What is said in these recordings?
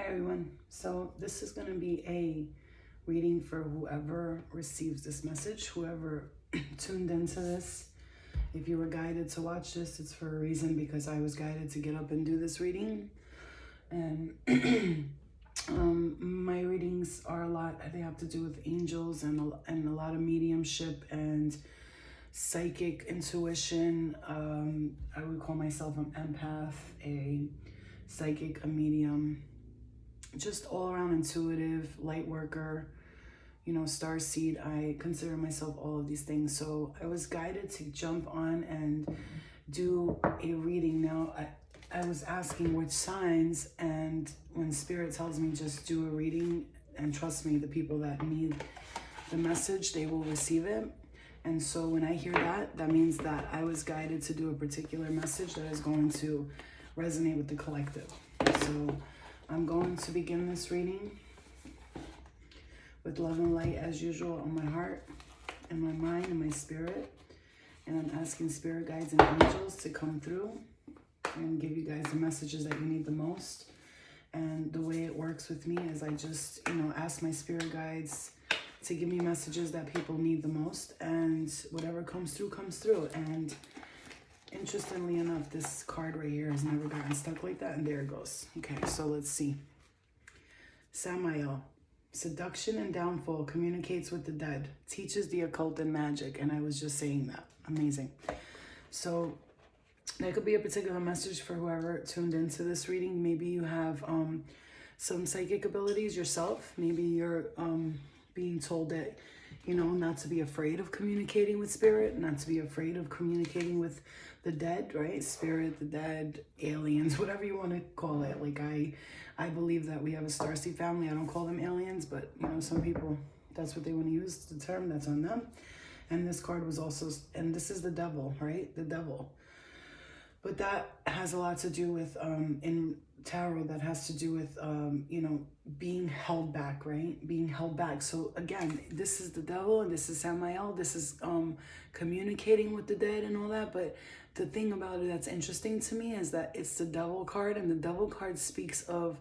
Hi everyone. So this is going to be a reading for whoever receives this message, whoever tuned into this. If you were guided to watch this, it's for a reason, because I was guided to get up and do this reading. And my readings are a lot, they have to do with angels and a lot of mediumship and psychic intuition. I would call myself an empath, a psychic, a medium, just all around intuitive, light worker, star seed. I consider myself all of these things. So I was guided to jump on and do a reading. Now, I was asking which signs, and when Spirit tells me just do a reading, and trust me, the people that need the message, they will receive it. And so when I hear that, that means that I was guided to do a particular message that is going to resonate with the collective. So I'm going to begin this reading with love and light as usual on my heart and my mind and my spirit. And I'm asking spirit guides and angels to come through and give you guys the messages that you need the most. And the way it works with me is I just, ask my spirit guides to give me messages that people need the most. And whatever comes through, comes through. And interestingly enough, this card right here has never gotten stuck like that, and there it goes. Okay, so let's see. Samael, seduction and downfall, communicates with the dead, teaches the occult and magic. And I was just saying that. Amazing. So there could be a particular message for whoever tuned into this reading. Maybe you have some psychic abilities yourself. Maybe you're being told that, not to be afraid of communicating with spirit, not to be afraid of communicating with the dead, right? Spirit, the dead, aliens, whatever you want to call it. Like I believe that we have a starseed family. I don't call them aliens, but some people, that's what they want to use, the term, that's on them. And this card was also, and this is the devil, right? The devil. But that has a lot to do with, in tarot, that has to do with, being held back, right? Being held back. So again, this is the devil and this is Samael. This is communicating with the dead and all that. But the thing about it that's interesting to me is that it's the devil card, and the devil card speaks of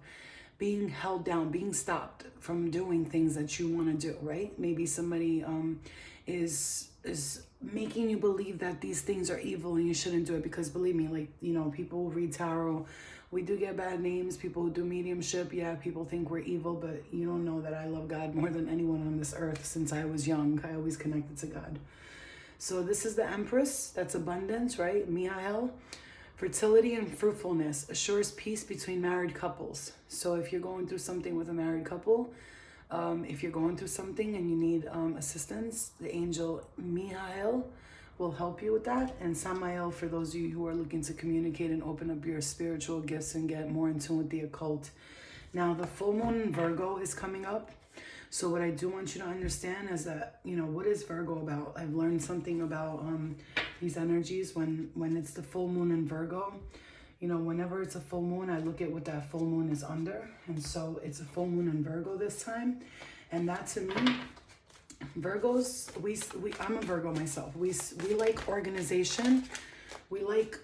being held down, being stopped from doing things that you want to do, right? Maybe somebody is making you believe that these things are evil and you shouldn't do it, because believe me, people who read tarot, we do get bad names. People who do mediumship, yeah, people think we're evil, but you don't know that I love God more than anyone on this earth. Since I was young, I always connected to God. So this is the Empress, that's abundance, right? Mihael, fertility and fruitfulness, assures peace between married couples. So if you're going through something with a married couple, if you're going through something and you need assistance, the angel Mihael will help you with that. And Samael, for those of you who are looking to communicate and open up your spiritual gifts and get more in tune with the occult. Now, the full moon in Virgo is coming up. So what I do want you to understand is that, what is Virgo about? I've learned something about these energies when it's the full moon in Virgo. Whenever it's a full moon, I look at what that full moon is under. And so it's a full moon in Virgo this time. And that, to me, Virgos, I'm a Virgo myself. We like organization. We like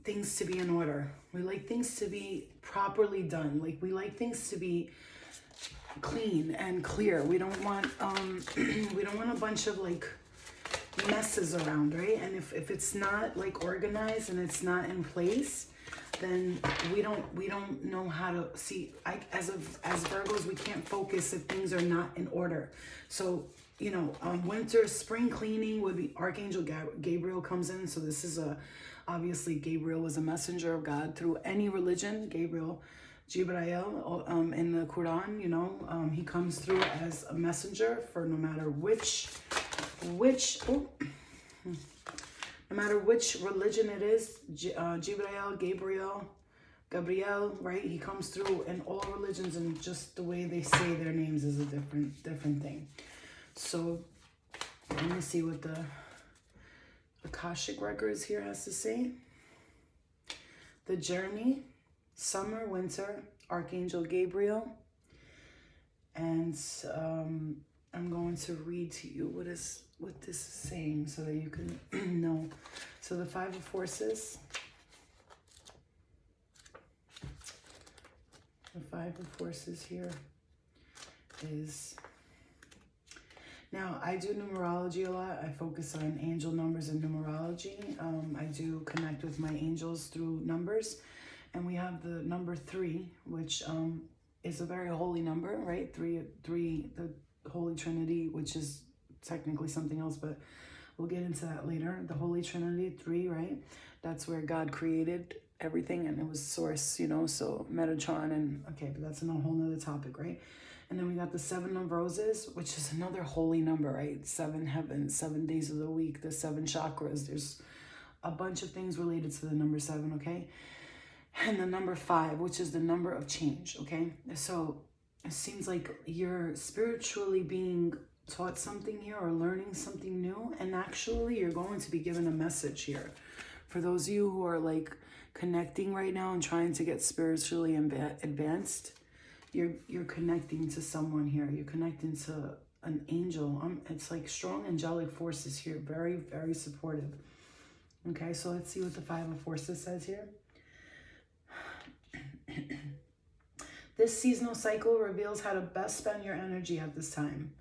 things to be in order. We like things to be properly done. Like, we like things to be clean and clear. We don't want a bunch of messes around, right? And if it's not organized and it's not in place, then we don't know how to see. As Virgos, we can't focus if things are not in order. So winter, spring cleaning would be Archangel Gabriel comes in. So this is obviously Gabriel was a messenger of God through any religion. Gabriel in the Quran, he comes through as a messenger for no matter which religion it is. Gabriel, right? He comes through in all religions, and just the way they say their names is a different thing. So let me see what the Akashic Records here has to say. The journey, summer, winter, Archangel Gabriel. And I'm going to read to you what this is saying so that you can know. So the Five of Forces, The Five of Forces here is... Now, I do numerology a lot. I focus on angel numbers and numerology. I do connect with my angels through numbers. And we have the number 3, which is a very holy number, right? Three, the Holy Trinity, which is technically something else, but we'll get into that later. The Holy Trinity, 3, right? That's where God created everything, and it was source, you know, so Metatron, and okay, but that's a whole nother topic, right? And then we got the 7 of Roses, which is another holy number, right? 7 heavens, 7 days of the week, the 7 chakras. There's a bunch of things related to the number 7, okay? And the number 5, which is the number of change, okay? So it seems like you're spiritually being taught something here or learning something new, and actually you're going to be given a message here. For those of you who are like connecting right now and trying to get spiritually advanced, you're connecting to someone here. You're connecting to an angel. It's like strong angelic forces here. Very, very supportive. Okay, so let's see what the 5 of Forces says here. This seasonal cycle reveals how to best spend your energy at this time.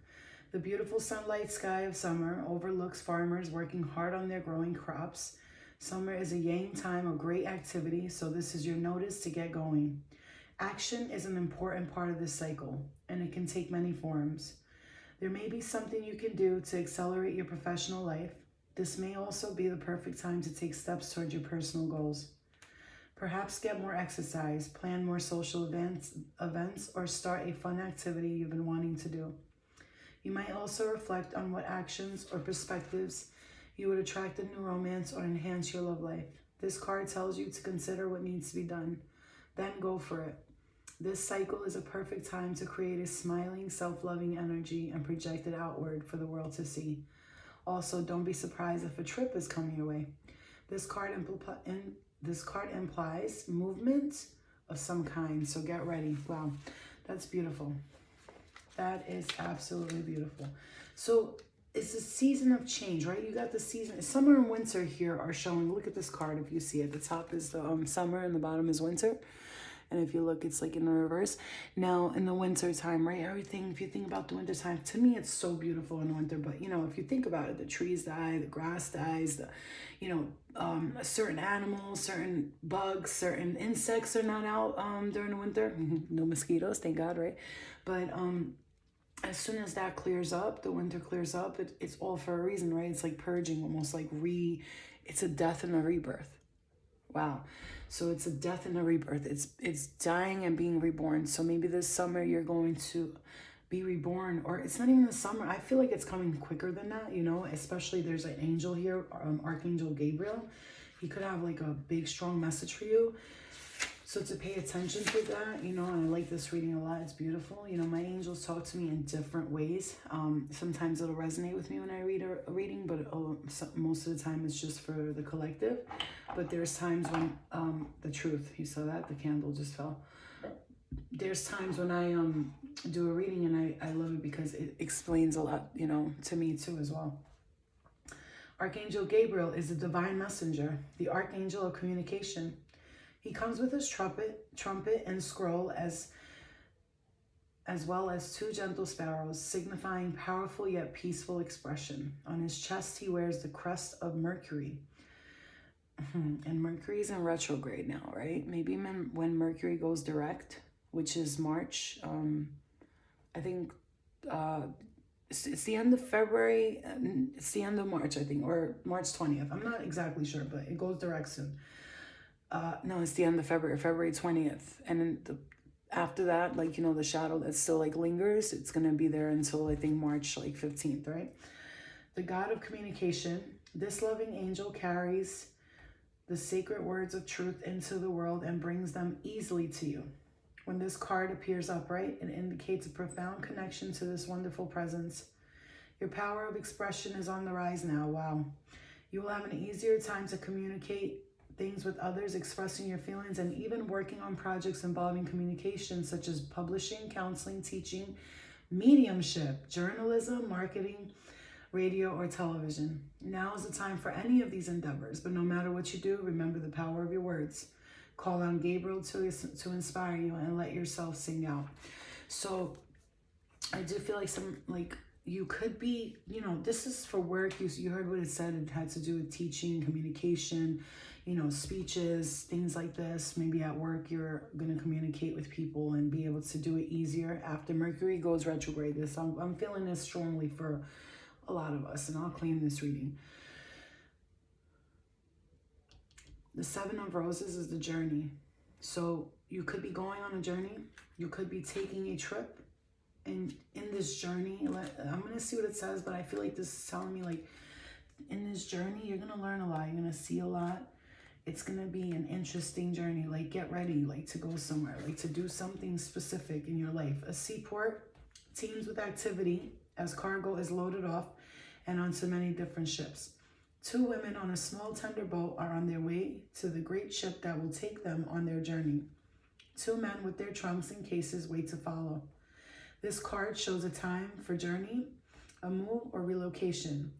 The beautiful sunlight sky of summer overlooks farmers working hard on their growing crops. Summer is a yang time of great activity, so this is your notice to get going. Action is an important part of this cycle, and it can take many forms. There may be something you can do to accelerate your professional life. This may also be the perfect time to take steps toward your personal goals. Perhaps get more exercise, plan more social events, or start a fun activity you've been wanting to do. You might also reflect on what actions or perspectives you would attract a new romance or enhance your love life. This card tells you to consider what needs to be done. Then go for it. This cycle is a perfect time to create a smiling, self-loving energy and project it outward for the world to see. Also, don't be surprised if a trip is coming your way. This card implies movement of some kind, so get ready. Wow, that's beautiful. That is absolutely beautiful. So it's a season of change, right? You got the season. Summer and winter here are showing. Look at this card if you see it. The top is the summer and the bottom is winter. And if you look, it's like in the reverse. Now, in the winter time, right? Everything, if you think about the winter time, to me, it's so beautiful in winter. But, you know, if you think about it, the trees die, the grass dies, certain animals, certain bugs, certain insects are not out during the winter. No mosquitoes, thank God, right? But as soon as that clears up, the winter clears up, it's all for a reason, right? It's like purging, almost like it's a death and a rebirth. Wow. So it's a death and a rebirth. It's dying and being reborn. So maybe this summer you're going to be reborn, or it's not even the summer. I feel like it's coming quicker than that, you know, especially there's an angel here, Archangel Gabriel. He could have like a big, strong message for you. So to pay attention to that, you know, and I like this reading a lot. It's beautiful. You know, my angels talk to me in different ways. Sometimes it'll resonate with me when I read a reading, but most of the time it's just for the collective. But there's times when, the truth, you saw that? The candle just fell. There's times when I do a reading and I love it because it explains a lot, you know, to me too as well. Archangel Gabriel is a divine messenger, the archangel of communication. He comes with his trumpet and scroll as well as 2 gentle sparrows, signifying powerful yet peaceful expression. On his chest, he wears the crest of Mercury. And Mercury's in retrograde now, right? Maybe when Mercury goes direct, which is March, I think it's the end of February, it's the end of March, I think, or March 20th. I'm not exactly sure, but it goes direct soon. No, it's the end of February 20th. And then after that, like, you know, the shadow that still like lingers, it's going to be there until I think March like 15th, right? The God of communication, this loving angel carries the sacred words of truth into the world and brings them easily to you. When this card appears upright, it indicates a profound connection to this wonderful presence. Your power of expression is on the rise now. Wow. You will have an easier time to communicate things with others, expressing your feelings, and even working on projects involving communication, such as publishing, counseling, teaching, mediumship, journalism, marketing, radio, or television. Now is the time for any of these endeavors, but no matter what you do, remember the power of your words. Call on Gabriel to inspire you and let yourself sing out. So I do feel like you could be, you know, this is for work. You heard what it said. It had to do with teaching, communication, you know, speeches, things like this. Maybe at work, you're going to communicate with people and be able to do it easier after Mercury goes retrograde. I'm feeling this strongly for a lot of us, and I'll claim this reading. The Seven of Roses is the journey. So you could be going on a journey. You could be taking a trip. And in this journey, I'm going to see what it says, but I feel like this is telling me, like, in this journey, you're going to learn a lot. You're going to see a lot. It's going to be an interesting journey. Like, get ready, like, to go somewhere, like, to do something specific in your life. A seaport teems with activity as cargo is loaded off and onto many different ships. 2 women on a small tender boat are on their way to the great ship that will take them on their journey. 2 men with their trunks and cases wait to follow. This card shows a time for journey, a move, or relocation.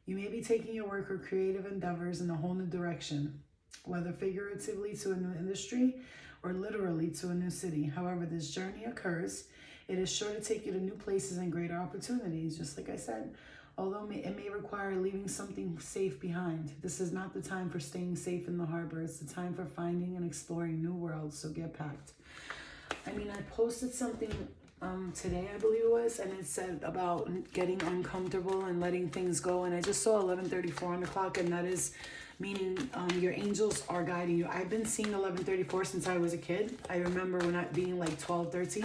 You may be taking your work or creative endeavors in a whole new direction, whether figuratively to a new industry or literally to a new city. However this journey occurs, it is sure to take you to new places and greater opportunities, just like I said. Although it may require leaving something safe behind. This is not the time for staying safe in the harbor. It's the time for finding and exploring new worlds, so get packed. I mean, I posted something today, I believe it was, and it said about getting uncomfortable and letting things go, and I just saw 11:34 on the clock, and that is meaning your angels are guiding you. I've been seeing 11:34 since I was a kid. I remember when I being like 12, 13,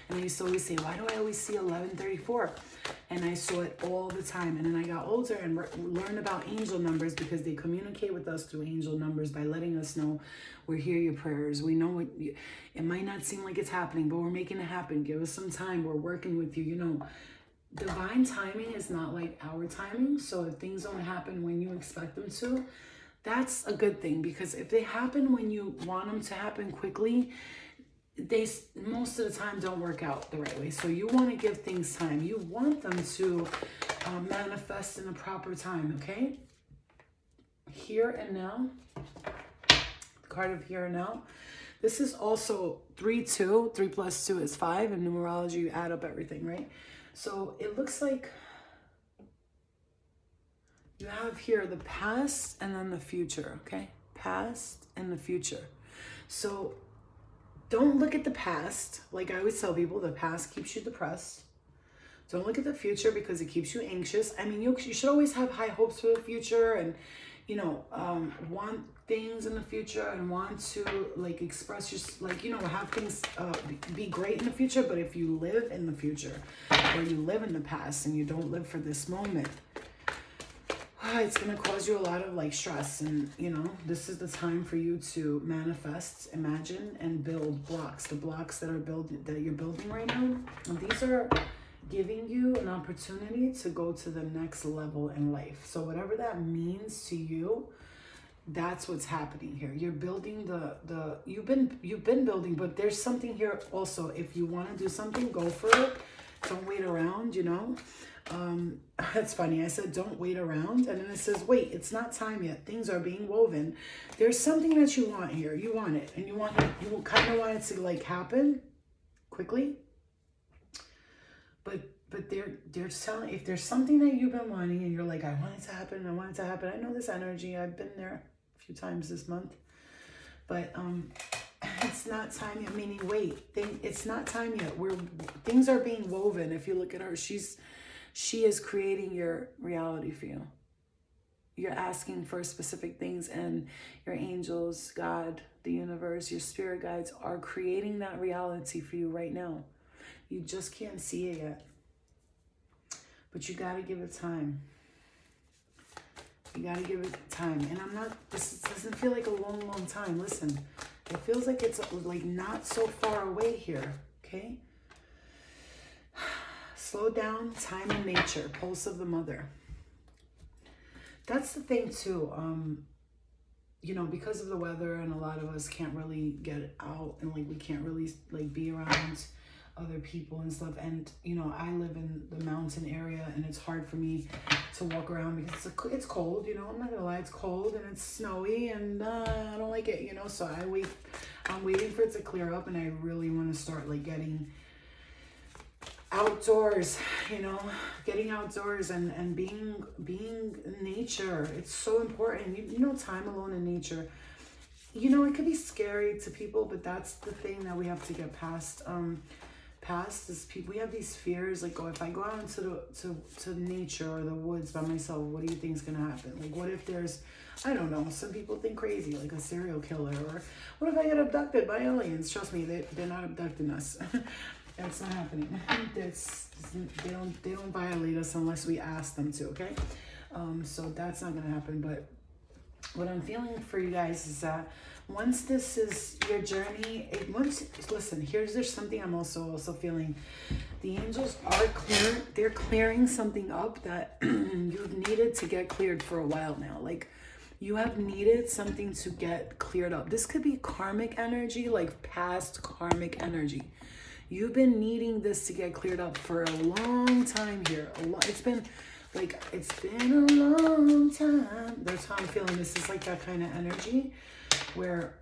and I used to always say, why do I always see 11:34? And I saw it all the time. And then I got older and learned about angel numbers, because they communicate with us through angel numbers by letting us know we hear your prayers. We know it might not seem like it's happening, but we're making it happen. Give us some time. We're working with you. You know, divine timing is not like our timing. So if things don't happen when you expect them to, that's a good thing, because if they happen when you want them to happen quickly, they most of the time don't work out the right way. So you want to give things time. You want them to manifest in a proper time, okay? Here and now. The card of here and now. This is also 3-2. 3 plus 2 is 5. In numerology, you add up everything, right? So it looks like you have here the past and then the future, okay? Past and the future. So don't look at the past. Like I always tell people, the past keeps you depressed. Don't look at the future because it keeps you anxious. I mean, you should always have high hopes for the future and, you know, want things in the future and want to like express your, like, you know, have things be great in the future. But if you live in the future or you live in the past and you don't live for this moment, it's going to cause you a lot of like stress. And, you know, this is the time for you to manifest, imagine, and build blocks. The blocks that you're building right now, and these are giving you an opportunity to go to the next level in life. So whatever that means to you, that's what's happening here. You're building you've been building, but there's something here also. If you want to do something, go for it. Don't wait around, you know. That's funny. I said, don't wait around. And then it says, wait, it's not time yet. Things are being woven. There's something that you want here. You want it. And you kind of want it to like happen quickly. But they're telling, if there's something that you've been wanting and you're like, I want it to happen. I want it to happen. I know this energy. I've been there a few times this month, but, it's not time yet, meaning wait, it's not time yet. Things are being woven. If you look at her, she is creating your reality for you. You're asking for specific things, and your angels, God, the universe, your spirit guides are creating that reality for you right now. You just can't see it yet. But you got to give it time. You got to give it time. And this doesn't feel like a long, long time. Listen, it feels like it's like not so far away here, okay? Slow down, time and nature, pulse of the mother. That's the thing too. You know, because of the weather and a lot of us can't really get out and like we can't really like be around other people and stuff. And you know, I live in the mountain area, and it's hard for me to walk around because it's cold, you know. I'm not gonna lie, it's cold and it's snowy, and I don't like it, you know. So I'm waiting for it to clear up, and I really want to start like getting outdoors, you know, getting outdoors and being in nature. It's so important. You know, time alone in nature, you know, it could be scary to people, but that's the thing that we have to get past. Past is people, we have these fears like, oh, if I go out into to nature or the woods by myself, what do you think is gonna happen? Like, what if there's, I don't know, some people think crazy, like a serial killer, or what if I get abducted by aliens? Trust me, they're not abducting us. That's not happening. They don't violate us unless we ask them to, okay? So that's not gonna happen. But what I'm feeling for you guys is that once this is your journey, listen, there's something I'm also feeling. The angels are they're clearing something up that you've needed to get cleared for a while now. Like, you have needed something to get cleared up. This could be karmic energy, like past karmic energy. You've been needing this to get cleared up for a long time here. It's been a long time. That's how I'm feeling. This is like that kind of energy where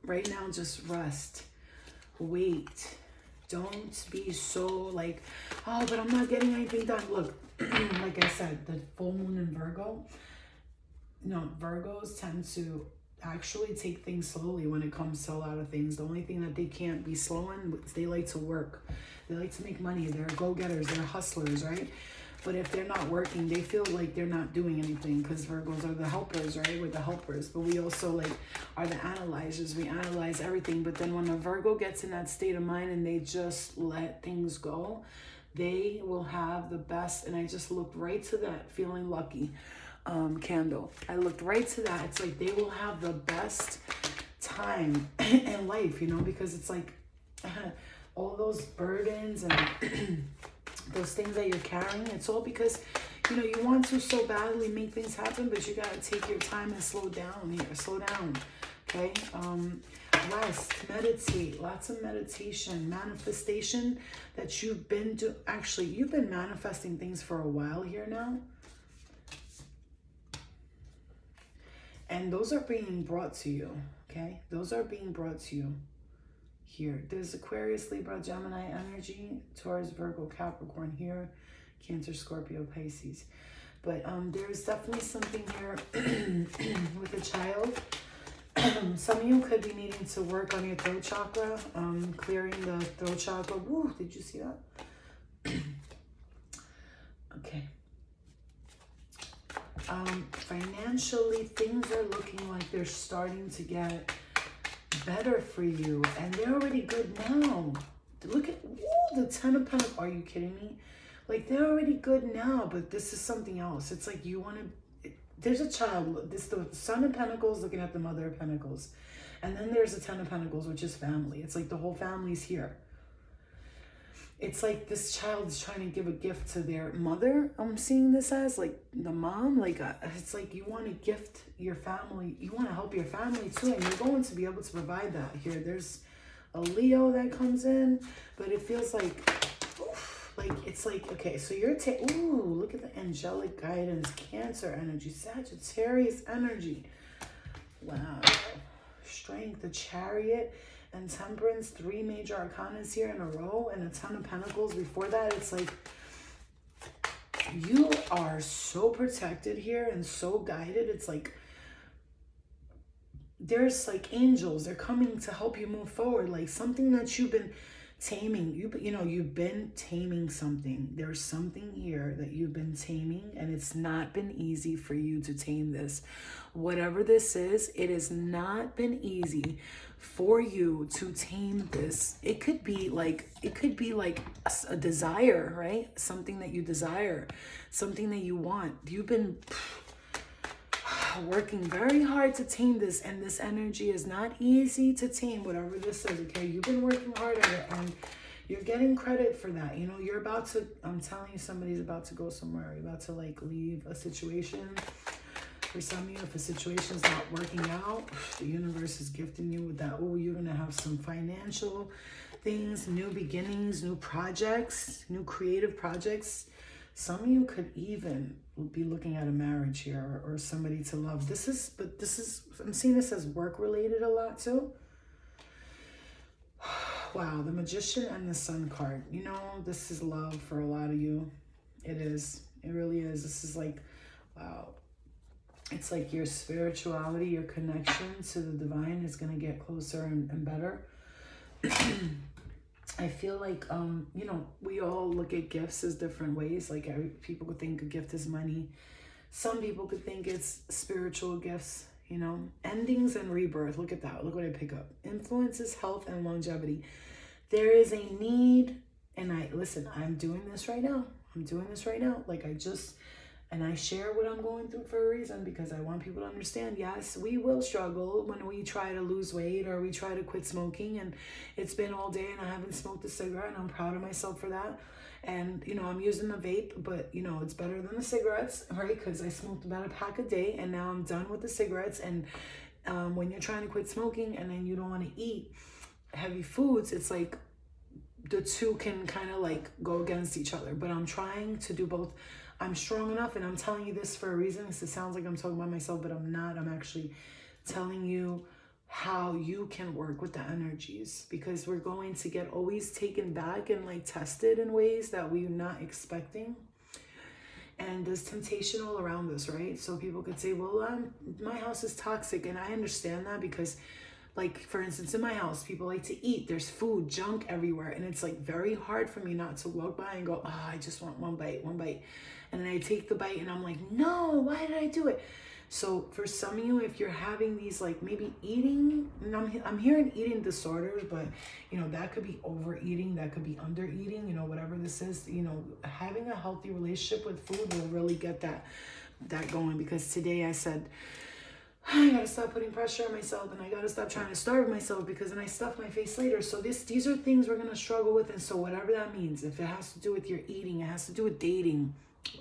right now, just rest, wait. Don't be so like, oh, but I'm not getting anything done. Look, like I said, the full moon in Virgo, Virgos tend to actually take things slowly when it comes to a lot of things. The only thing that they can't be slow in is they like to work. They like to make money. They're go-getters. They're hustlers, right? But if they're not working, they feel like they're not doing anything, because Virgos are the helpers, right? We're the helpers. But we also like are the analyzers. We analyze everything. But then when a Virgo gets in that state of mind and they just let things go, they will have the best. And I just looked right to that feeling lucky candle. I looked right to that. It's like they will have the best time in life, you know, because it's like all those burdens and those things that you're carrying, it's all because, you know, you want to so badly make things happen, but you got to take your time and slow down here. Slow down, okay? Rest, meditate, lots of meditation, manifestation that you've been doing. Actually, you've been manifesting things for a while here now. And those are being brought to you, okay? Those are being brought to you here. There's Aquarius, Libra, Gemini energy, Taurus, Virgo, Capricorn here, Cancer, Scorpio, Pisces. But there's definitely something here with a child. Some of you could be needing to work on your throat chakra, clearing the throat chakra. Woo, did you see that? Okay. Financially, things are looking like they're starting to get better for you, and they're already good now. Look at the 10 of Pentacles. Are you kidding me? Like, they're already good now, but this is something else. It's like you want to, there's a child, the Son of Pentacles looking at the Mother of Pentacles, and then there's the 10 of Pentacles, which is family. It's like the whole family's here. It's like this child is trying to give a gift to their mother. I'm seeing this as like the mom. Like it's like you want to gift your family. You want to help your family too. And you're going to be able to provide that here. There's a Leo that comes in. But it feels like, oof, like it's like, okay, so you're ooh, look at the angelic guidance. Cancer energy. Sagittarius energy. Wow. Strength. The Chariot and Temperance, 3 major arcanas here in a row, and a Ton of Pentacles before that. It's like you are so protected here and so guided. It's like there's like angels, they're coming to help you move forward, like something that you've been taming. You've been taming something. There's something here that you've been taming, and it's not been easy for you to tame this. Whatever this is, it has not been easy for you to tame this. It could be like a desire, right? Something that you desire, something that you want. You've been working very hard to tame this, and this energy is not easy to tame, whatever this is, okay? You've been working hard at it, and you're getting credit for that. You know, you're about to, I'm telling you, somebody's about to go somewhere. You're about to like leave a situation. For some of you, if a situation is not working out, the universe is gifting you with that. Oh, you're going to have some financial things, new beginnings, new projects, new creative projects. Some of you could even be looking at a marriage here, or somebody to love. I'm seeing this as work related a lot too. Wow, the Magician and the Sun card. You know, this is love for a lot of you. It is. It really is. This is like, wow. It's like your spirituality, your connection to the divine is going to get closer and better. I feel like, you know, we all look at gifts as different ways. Like people could think a gift is money. Some people could think it's spiritual gifts, you know, endings and rebirth. Look at that. Look what I pick up. Influences, health, and longevity. There is a need, and I'm doing this right now. I'm doing this right now. Like and I share what I'm going through for a reason, because I want people to understand, yes, we will struggle when we try to lose weight or we try to quit smoking, and it's been all day and I haven't smoked a cigarette, and I'm proud of myself for that. And, you know, I'm using the vape, but, you know, it's better than the cigarettes, right? Because I smoked about a pack a day, and now I'm done with the cigarettes. And when you're trying to quit smoking and then you don't want to eat heavy foods, it's like the two can kind of like go against each other. But I'm trying to do both. I'm strong enough, and I'm telling you this for a reason, because it sounds like I'm talking about myself, but I'm not. I'm actually telling you how you can work with the energies, because we're going to get always taken back and like tested in ways that we're not expecting. And there's temptation all around us, right? So people could say, well, my house is toxic. And I understand that, because like, for instance, in my house, people like to eat. There's food, junk everywhere. And it's like very hard for me not to walk by and go, oh, I just want one bite. And then I take the bite and I'm like, no, why did I do it? So for some of you, if you're having these like maybe eating, and I'm hearing eating disorders, but you know, that could be overeating, that could be undereating, you know, whatever this is, you know, having a healthy relationship with food will really get that going. Because today I said, I gotta stop putting pressure on myself, and I gotta stop trying to starve myself, because then I stuff my face later. So these are things we're gonna struggle with. And so whatever that means, if it has to do with your eating, it has to do with dating,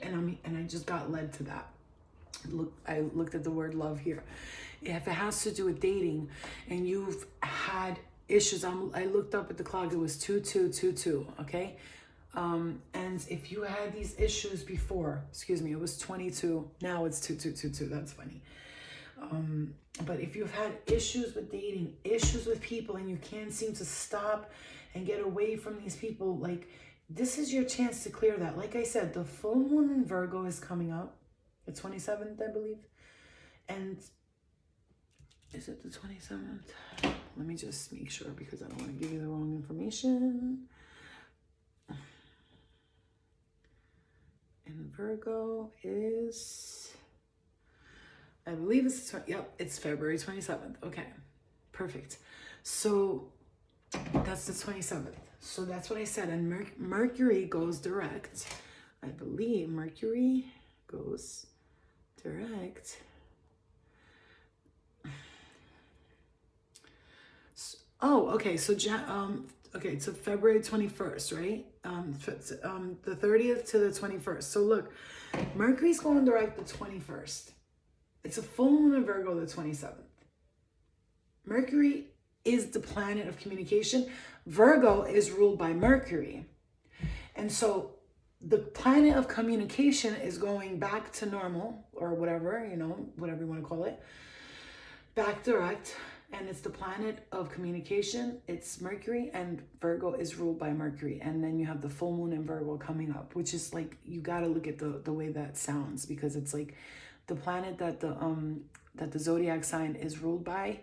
and I just got led to that. Look, I looked at the word love here. If it has to do with dating and you've had issues, I looked up at the clock, it was 2222, okay? And if you had these issues before, it was 22, now it's 2222, that's funny. But if you've had issues with dating, issues with people, and you can't seem to stop and get away from these people, like, this is your chance to clear that. Like I said, the full moon in Virgo is coming up, the 27th, I believe. And is it the 27th? Let me just make sure, because I don't want to give you the wrong information. And Virgo is, I believe it's, it's February 27th. Okay, perfect. So that's the 27th. So that's what I said. And Mercury goes direct. I believe Mercury goes direct. Oh, okay. So okay, so February 21st, right? The 30th to the 21st. So look, Mercury's going direct the 21st. It's a full moon in Virgo the 27th. Mercury is the planet of communication. Virgo is ruled by Mercury. And so the planet of communication is going back to normal, or whatever, you know, whatever you want to call it, back direct. And it's the planet of communication. It's Mercury, and Virgo is ruled by Mercury. And then you have the full moon in Virgo coming up, which is like, you got to look at the way that sounds, because it's like the planet that the zodiac sign is ruled by,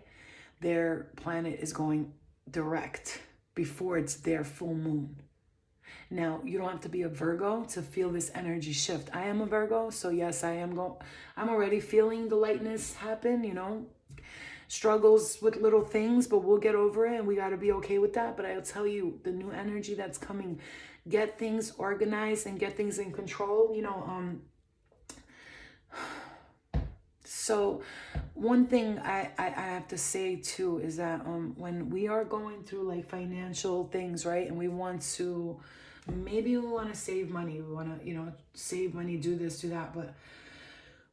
their planet is going direct before it's their full moon. Now, you don't have to be a Virgo to feel this energy shift. I am a Virgo, so yes, I'm already feeling the lightness happen, you know, struggles with little things, but we'll get over it, and we got to be okay with that. But I'll tell you, the new energy that's coming, get things organized and get things in control, you know. So one thing I have to say too is that when we are going through like financial things, right, and we want to, maybe we want to save money, we want to, you know, save money, do this, do that, but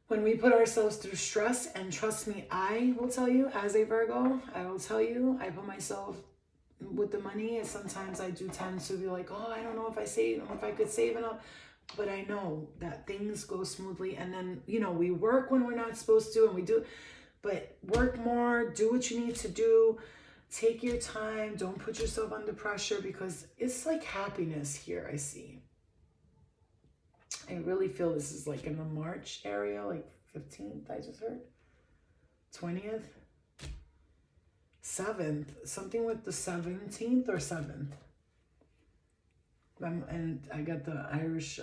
when we put ourselves through stress, and trust me, I will tell you, as a Virgo, I will tell you, I put myself with the money, sometimes I do tend to be like, oh, I don't know if I could save enough. But I know that things go smoothly, and then, you know, we work when we're not supposed to, and we do, but work more, do what you need to do, take your time, don't put yourself under pressure, because it's like happiness here, I see. I really feel this is like in the March area, like 15th, I just heard, 20th, 7th, something with the 17th or 7th. And I got the Irish,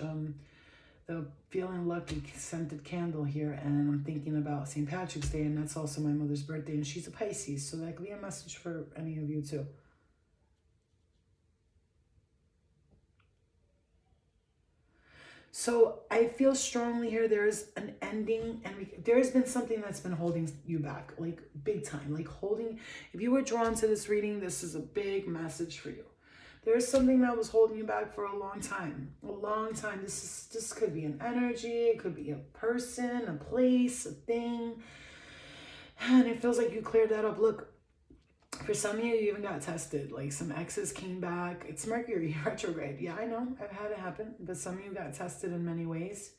the Feeling Lucky scented candle here, and I'm thinking about St. Patrick's Day, and that's also my mother's birthday, and she's a Pisces, so that could be a message for any of you too. So I feel strongly here there's an ending, and there's been something that's been holding you back, like big time, like holding. If you were drawn to this reading, this is a big message for you. There's something that was holding you back for a long time. A long time. This could be an energy. It could be a person, a place, a thing. And it feels like you cleared that up. Look, for some of you, you even got tested. Like some exes came back. It's Mercury retrograde. Yeah, I know. I've had it happen. But some of you got tested in many ways.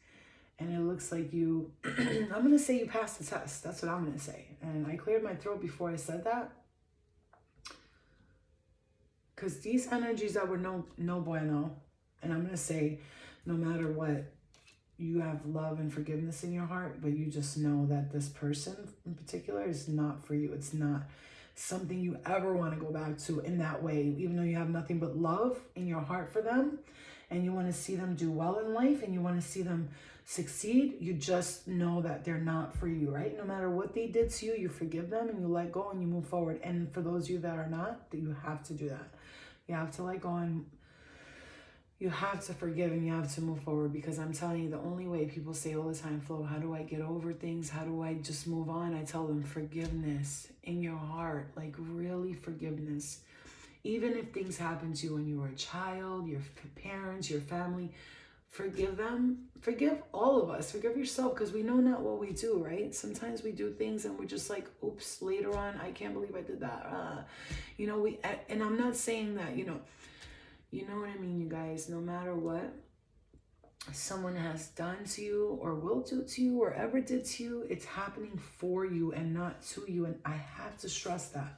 And it looks like you, I'm going to say you passed the test. That's what I'm going to say. And I cleared my throat before I said that. Because these energies that were no bueno, and I'm going to say, no matter what, you have love and forgiveness in your heart, but you just know that this person in particular is not for you. It's not something you ever want to go back to in that way, even though you have nothing but love in your heart for them, and you want to see them do well in life, and you want to see them succeed. You just know that they're not for you, right? No matter what they did to you, you forgive them and you let go and you move forward. And for those of you that are not, that you have to do that. You have to let go, and you have to forgive, and you have to move forward, because I'm telling you, the only way, people say all the time, Flo, how do I get over things? How do I just move on? I tell them forgiveness in your heart, like really forgiveness. Even if things happen to you when you were a child, your parents, your family, forgive them. Forgive all of us. Forgive yourself, because we know not what we do, right? Sometimes we do things and we're just like, oops, later on, I can't believe I did that. You know, and I'm not saying that, you know what I mean, you guys, no matter what someone has done to you or will do to you or ever did to you, it's happening for you and not to you. And I have to stress that,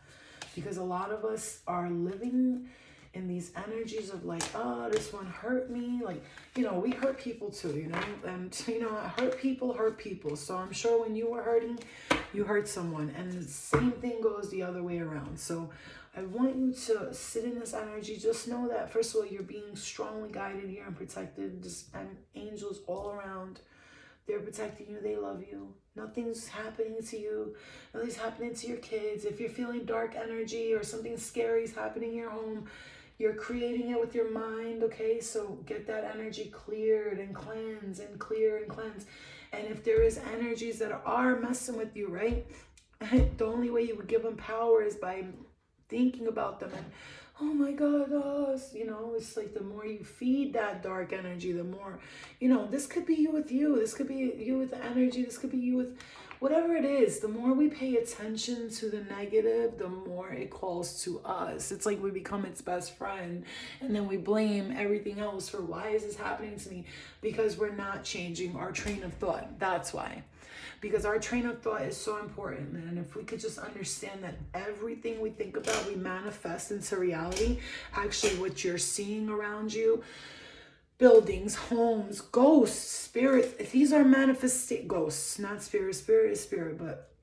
because a lot of us are living in these energies of like, oh, this one hurt me. Like, you know, we hurt people too, you know, and, you know, hurt people. So I'm sure when you were hurting, you hurt someone, and the same thing goes the other way around. So I want you to sit in this energy. Just know that, first of all, you're being strongly guided here and protected. Just angels all around. They're protecting you. They love you. Nothing's happening to you. Nothing's happening to your kids. If you're feeling dark energy or something scary is happening in your home, you're creating it with your mind, okay? So get that energy cleared and cleanse and clear and cleanse. And if there is energies that are messing with you, right? The only way you would give them power is by thinking about them and, oh my God, you know, it's like the more you feed that dark energy, the more, you know, this could be you with you. This could be you with the energy. This could be you with whatever it is. The more we pay attention to the negative, the more it calls to us. It's like we become its best friend, and then we blame everything else for, why is this happening to me? Because we're not changing our train of thought. That's why. Because our train of thought is so important. And if we could just understand that everything we think about, we manifest into reality. Actually, what you're seeing around you, buildings, homes, ghosts, spirits, these are ghosts, not spirit. Spirit is spirit, but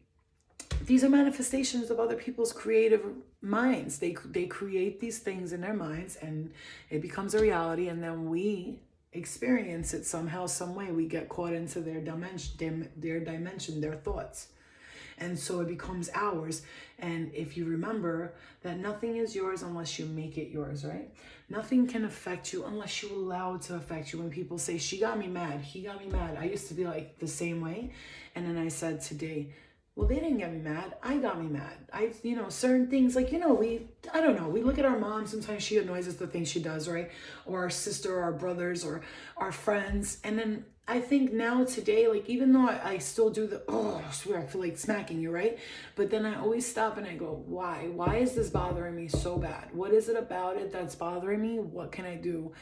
these are manifestations of other people's creative minds. They create these things in their minds, and it becomes a reality, and then we experience it somehow, some way. We get caught into their dimension, their thoughts, and so it becomes ours. And if you remember that nothing is yours unless you make it yours, right? Nothing can affect you unless you allow it to affect you. When people say, she got me mad, he got me mad, I used to be like the same way, and then I said today, well, they didn't get me mad, I got me mad. You know, certain things, like, you know, I don't know, we look at our mom, sometimes she annoys us, the things she does, right? Or our sister, or our brothers, or our friends, and then I think now today, like, even though I still do the, oh, I swear, I feel like smacking you, right? But then I always stop and I go, why? Why is this bothering me so bad? What is it about it that's bothering me? What can I do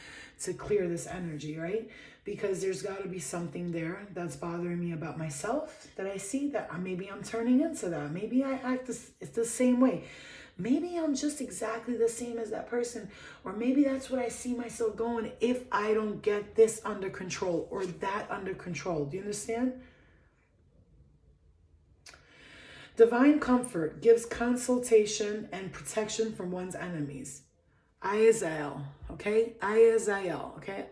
to clear this energy, right? Because there's got to be something there that's bothering me about myself that I see that maybe I'm turning into that. Maybe I act it's the same way. Maybe I'm just exactly the same as that person. Or maybe that's what I see myself going if I don't get this under control or that under control. Do you understand? Divine comfort gives consultation and protection from one's enemies. Azazel, okay? Azazel, okay?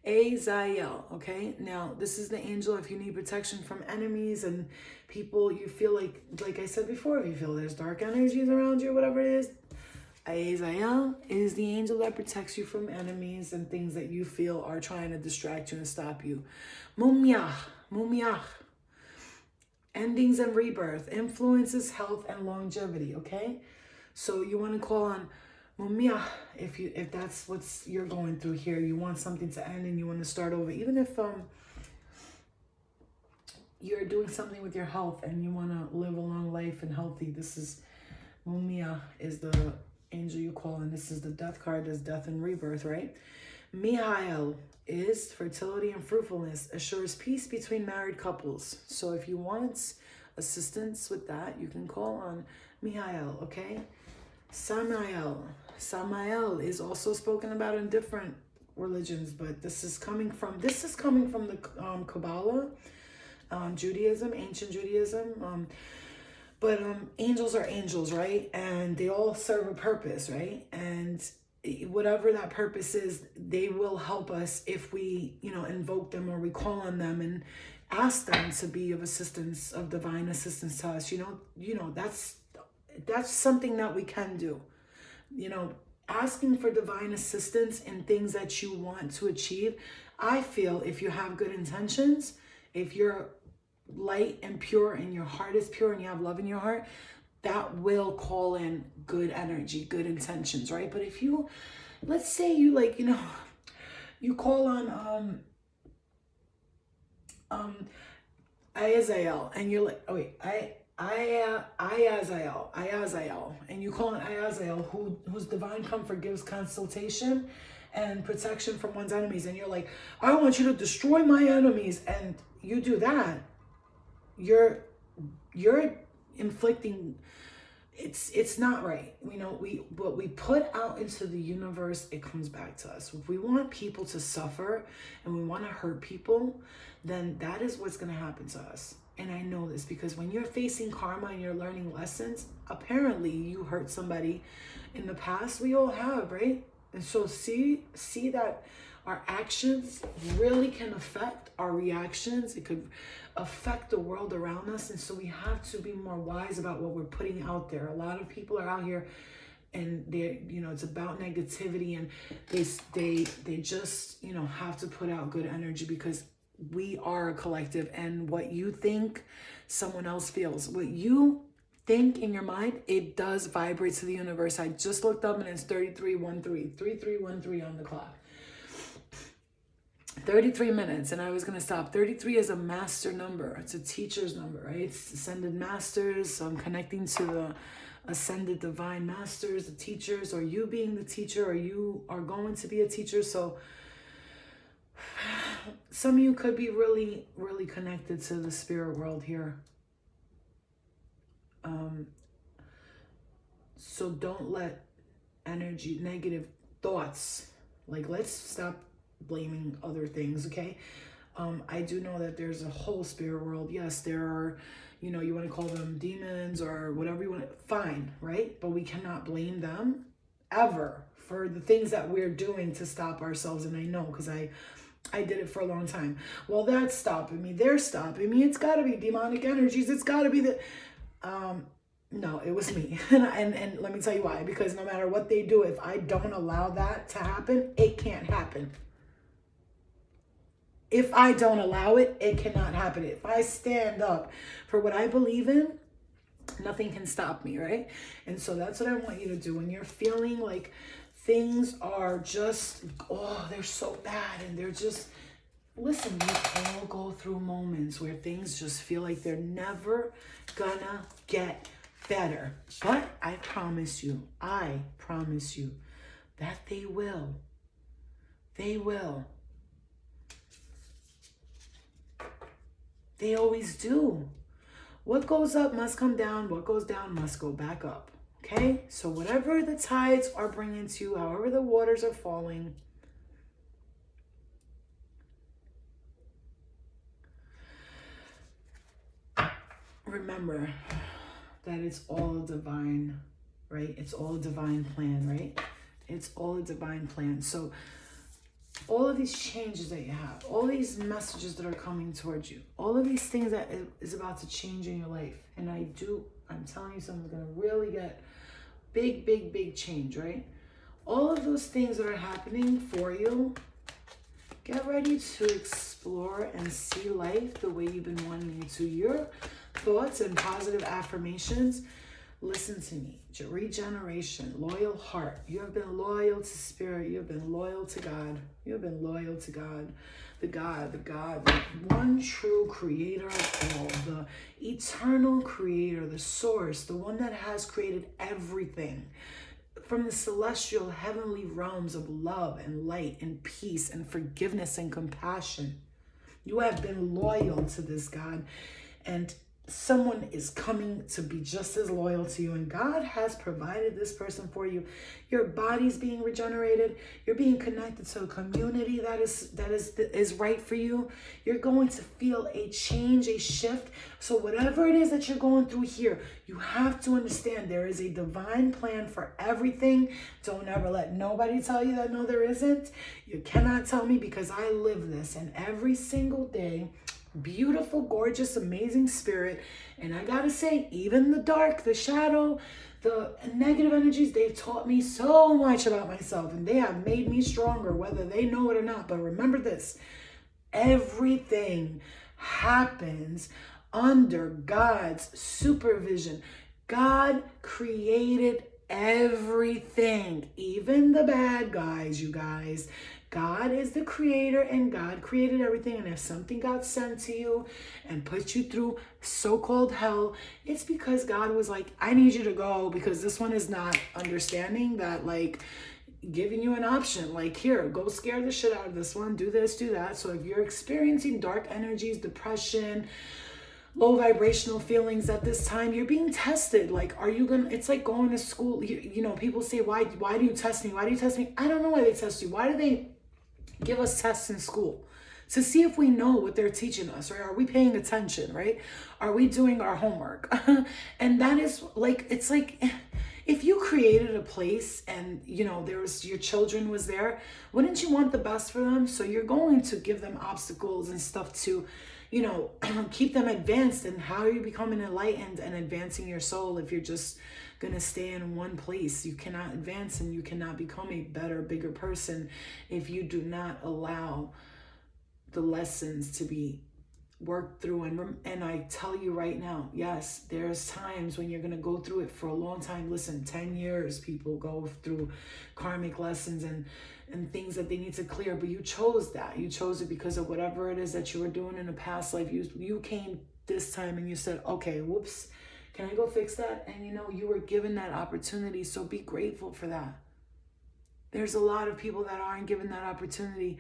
Azazel, okay? Now, this is the angel if you need protection from enemies and people you feel like I said before, if you feel there's dark energies around you, whatever it is, Azazel is the angel that protects you from enemies and things that you feel are trying to distract you and stop you. Mumyah, endings and rebirth, influences health and longevity, okay? So you want to call on Mumia if that's what's you're going through here. You want something to end and you want to start over. Even if you're doing something with your health and you want to live a long life and healthy, this is Mumia is the angel you call, and this is the death card, is death and rebirth, right? Mihail is fertility and fruitfulness, assures peace between married couples. So if you want assistance with that, you can call on Mihail, okay? Samael is also spoken about in different religions, but this is coming from the Kabbalah, Judaism, ancient Judaism. But angels are angels, right? And they all serve a purpose, right? And whatever that purpose is, they will help us if we, invoke them or we call on them and ask them to be of assistance, of divine assistance to us. That's something that we can do. Asking for divine assistance in things that you want to achieve. I feel if you have good intentions, if you're light and pure and your heart is pure and you have love in your heart, that will call in good energy, good intentions, right? But if you, let's say you you call on Azazel and you're like, oh wait, Ayazael, and you call on Ayazael, whose divine comfort gives consultation and protection from one's enemies, and you're like, I want you to destroy my enemies, and you do that, you're inflicting. It's not right. What we put out into the universe, it comes back to us. If we want people to suffer and we want to hurt people, then that is what's going to happen to us. And I know this because when you're facing karma and you're learning lessons, apparently you hurt somebody in the past. We all have, right? And so see that our actions really can affect our reactions. It could affect the world around us. And so we have to be more wise about what we're putting out there. A lot of people are out here and they're, it's about negativity, and they just, have to put out good energy, because we are a collective, and what you think, someone else feels. What you think in your mind, it does vibrate to the universe. I just looked up and it's 3313 on the clock. 33 minutes, and I was going to stop. 33 is a master number. It's a teacher's number, right? It's ascended masters. So I'm connecting to the ascended divine masters, the teachers, or you being the teacher, or you are going to be a teacher. So some of you could be really, really connected to the spirit world here. So don't let energy, negative thoughts, let's stop blaming other things, okay? I do know that there's a whole spirit world. Yes, there are, you want to call them demons or whatever you want, fine, right? But we cannot blame them ever for the things that we're doing to stop ourselves. And I know, because I did it for a long time. Well, that's stopping me. They're stopping me. It's got to be demonic energies. It's got to be the... No, it was me. and let me tell you why. Because no matter what they do, if I don't allow that to happen, it can't happen. If I don't allow it, it cannot happen. If I stand up for what I believe in, nothing can stop me, right? And so that's what I want you to do. When you're feeling like things are just, they're so bad and they're just listen, we all go through moments where things just feel like they're never gonna get better. But I promise you that they will. They will. They always do. What goes up must come down. What goes down must go back up. Okay? So whatever the tides are bringing to you, however the waters are falling, remember that it's all divine, right? It's all a divine plan, right? It's all a divine plan. So all of these changes that you have, all these messages that are coming towards you, all of these things that is about to change in your life. And I'm telling you, something's going to really get big change, right? All of those things that are happening for you, get ready to explore and see life the way you've been wanting it to. Your thoughts and positive affirmations, listen to me. Regeneration, loyal heart. You have been loyal to spirit. You have been loyal to God. You have been loyal to God. The one true creator of all, the eternal creator, the source, the one that has created everything from the celestial heavenly realms of love and light and peace and forgiveness and compassion. You have been loyal to this God, and someone is coming to be just as loyal to you, and God has provided this person for you. Your body's being regenerated. You're being connected to a community that is right for you. You're going to feel a change, a shift. So whatever it is that you're going through here, you have to understand there is a divine plan for everything. Don't ever let nobody tell you that no, there isn't. You cannot tell me, because I live this, and every single day, beautiful, gorgeous, amazing spirit. And I gotta say, even the dark, the shadow, the negative energies, they've taught me so much about myself, and they have made me stronger, whether they know it or not. But remember this, everything happens under God's supervision. God created everything, even the bad guys, you guys. God is the creator, and God created everything. And if something got sent to you and put you through so-called hell, it's because God was like, I need you to go, because this one is not understanding that, like, giving you an option, like, here, go scare the shit out of this one, do this, do that. So if you're experiencing dark energies, depression, low vibrational feelings at this time, you're being tested. Like, are you gonna, it's like going to school. You know, people say, why do you test me? Why do you test me? I don't know why they test you. Why do they give us tests in school? To see if we know what they're teaching us, right? Are we paying attention, right? Are we doing our homework? And that is like, it's like, if you created a place and, you know, there was, your children was there, wouldn't you want the best for them? So you're going to give them obstacles and stuff to, you know, keep them advanced. And how are you becoming enlightened and advancing your soul if you're just going to stay in one place? You cannot advance, and you cannot become a better, bigger person if you do not allow the lessons to be worked through. And I tell you right now, yes, there's times when you're going to go through it for a long time. Listen, 10 years people go through karmic lessons and things that they need to clear, but you chose that. You chose it because of whatever it is that you were doing in a past life. You came this time and you said, okay, whoops, can I go fix that? And you know, you were given that opportunity, so be grateful for that. There's a lot of people that aren't given that opportunity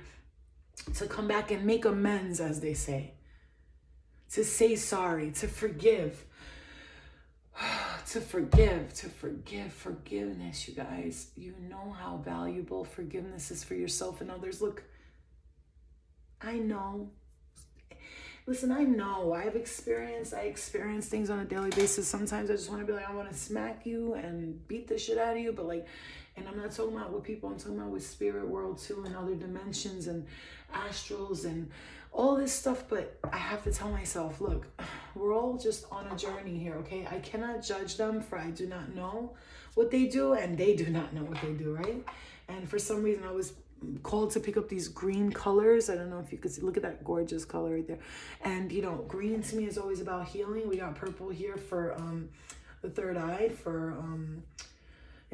to come back and make amends, as they say. To say sorry, to forgive, forgiveness, you guys. You know how valuable forgiveness is for yourself and others. Look, I know. Listen, I know. I experience things on a daily basis. Sometimes I just want to be like, I want to smack you and beat the shit out of you. But like, and I'm not talking about with people, I'm talking about with spirit world too, and other dimensions and astrals and all this stuff. But I have to tell myself, look, we're all just on a journey here, okay? I cannot judge them, for I do not know what they do, and they do not know what they do, right? And for some reason I was called to pick up these green colors. I don't know if you could see, look at that gorgeous color right there. And you know, green to me is always about healing. We got purple here for the third eye, for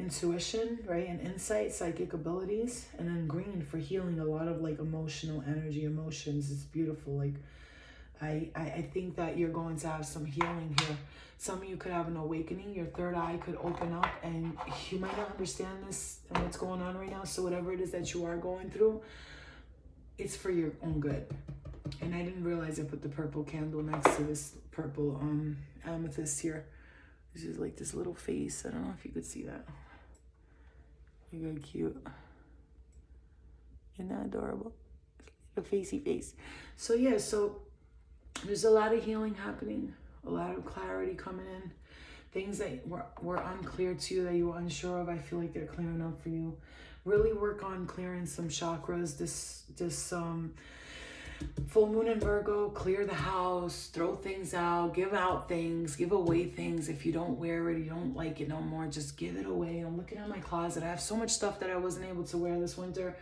intuition, right? And insight, psychic abilities. And then green for healing, a lot of like emotional energy, emotions. It's beautiful. Like I think that you're going to have some healing here. Some of you could have an awakening. Your third eye could open up, and you might not understand this and what's going on right now. So whatever it is that you are going through, it's for your own good. And I didn't realize I put the purple candle next to this purple amethyst here. This is like this little face. I don't know if you could see that. You got cute. Isn't that adorable? A facey face. So yeah, so there's a lot of healing happening, a lot of clarity coming in. Things that were unclear to you, that you were unsure of, I feel like they're clearing up for you. Really work on clearing some chakras. This full moon in Virgo, clear the house, throw things out, give out things, give away things. If you don't wear it, you don't like it no more, just give it away. I'm looking at my closet. I have so much stuff that I wasn't able to wear this winter.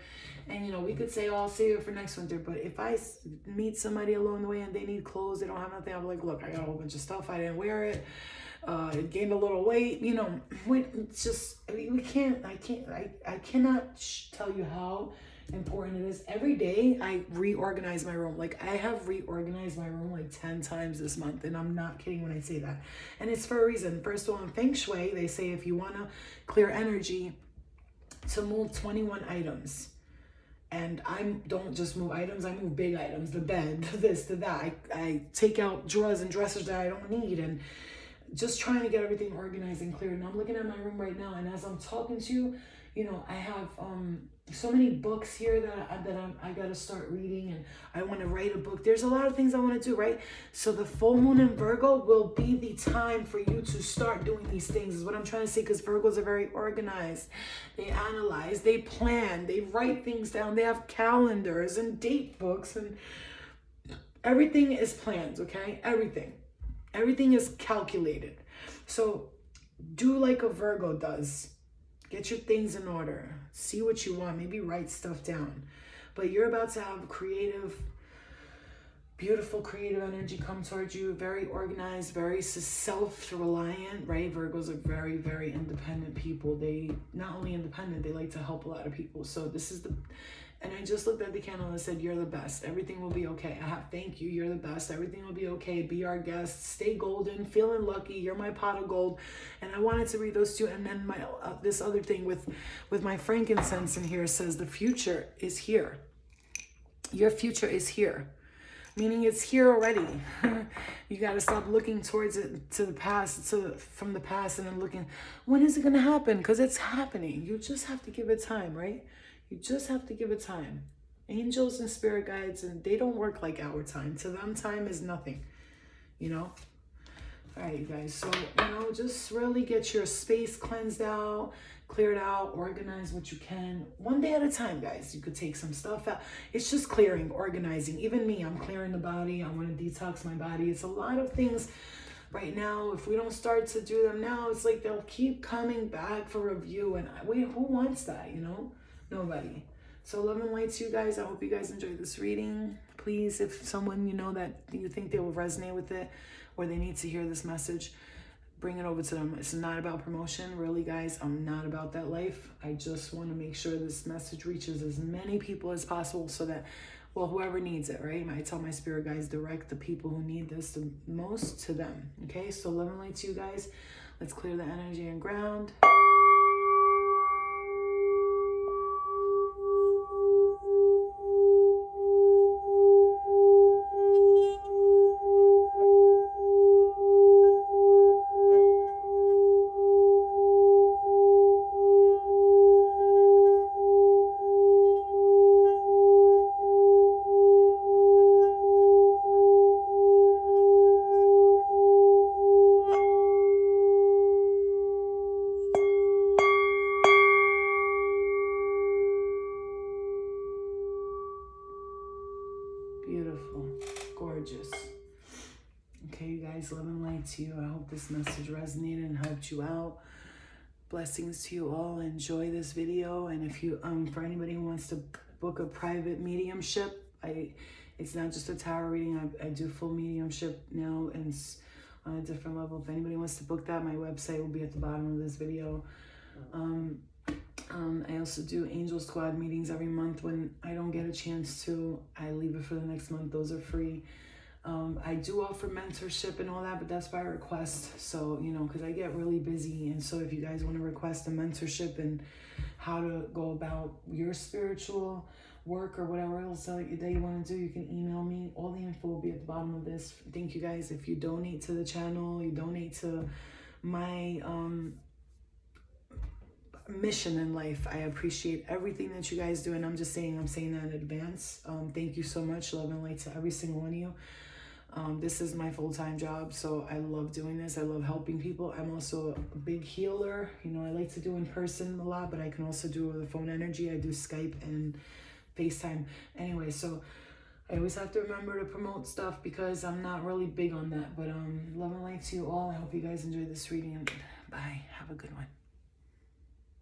And, you know, we could say, oh, I'll save it for next winter. But if I meet somebody along the way and they need clothes, they don't have nothing, I'm like, look, I got a whole bunch of stuff. I didn't wear it. It gained a little weight. You know, it's just, I mean, I cannot tell you how important it is. Every day I reorganize my room. Like, I have reorganized my room like 10 times this month, and I'm not kidding when I say that. And it's for a reason. First of all, in Feng Shui, they say if you want to clear energy, to move 21 items. And I don't just move items, I move big items, the bed, this, the that. I take out drawers and dressers that I don't need, and just trying to get everything organized and clear. And I'm looking at my room right now, and as I'm talking to you, you know, I have so many books here that I got to start reading, and I want to write a book. There's a lot of things I want to do, right? So the full moon in Virgo will be the time for you to start doing these things, is what I'm trying to say, because Virgos are very organized. They analyze, they plan, they write things down. They have calendars and date books, and everything is planned, okay? Everything is calculated. So do like a Virgo does. Get your things in order. See what you want. Maybe write stuff down. But you're about to have beautiful creative energy come towards you. Very organized, very self-reliant, right? Virgos are very, very independent people. They not only independent, they like to help a lot of people. So this is and I just looked at the candle and said, you're the best. Everything will be okay. Thank you. You're the best. Everything will be okay. Be our guest. Stay golden. Feeling lucky. You're my pot of gold. And I wanted to read those two. And then my this other thing with my frankincense in here says the future is here. Your future is here. Meaning it's here already. You got to stop looking towards it, to the past, from the past, and then looking, when is it going to happen? Because it's happening. You just have to give it time, right? You just have to give it time. Angels and spirit guides, and they don't work like our time. To them, time is nothing, you know? All right, you guys. So, you know, just really get your space cleansed out, cleared out, organize what you can. One day at a time, guys. You could take some stuff out. It's just clearing, organizing. Even me, I'm clearing the body. I want to detox my body. It's a lot of things right now. If we don't start to do them now, it's like they'll keep coming back for review. And who wants that, you know? Nobody. So love and light to you guys. I hope you guys enjoyed this reading. Please, if someone you know that you think they will resonate with it, or they need to hear this message, bring it over to them. It's not about promotion. Really, guys, I'm not about that life. I just want to make sure this message reaches as many people as possible, so that, well, whoever needs it, right? I tell my spirit guides, direct the people who need this the most to them. Okay, so love and light to you guys. Let's clear the energy and ground. Beautiful. Gorgeous. Okay, you guys, love and light to you. I hope this message resonated and helped you out. Blessings to you all. Enjoy this video. And if you, for anybody who wants to book a private mediumship, it's not just a tarot reading. I do full mediumship now, and it's on a different level. If anybody wants to book that, my website will be at the bottom of this video. I also do Angel Squad meetings every month. When I don't get a chance to, I leave it for the next month. Those are free. I do offer mentorship and all that, but that's by request. So, you know, because I get really busy. And so if you guys want to request a mentorship and how to go about your spiritual work or whatever else that you want to do, you can email me. All the info will be at the bottom of this. Thank you guys. If you donate to the channel, you donate to my mission in life, I appreciate everything that you guys do. And I'm saying that in advance. Thank you so much. Love and light to every single one of you. This is my full-time job, so I love doing this. I love helping people. I'm also a big healer. You know, I like to do in person a lot, but I can also do over the phone energy. I do Skype and FaceTime. Anyway, so I always have to remember to promote stuff because I'm not really big on that. But love and light to you all. I hope you guys enjoyed this reading. And bye. Have a good one.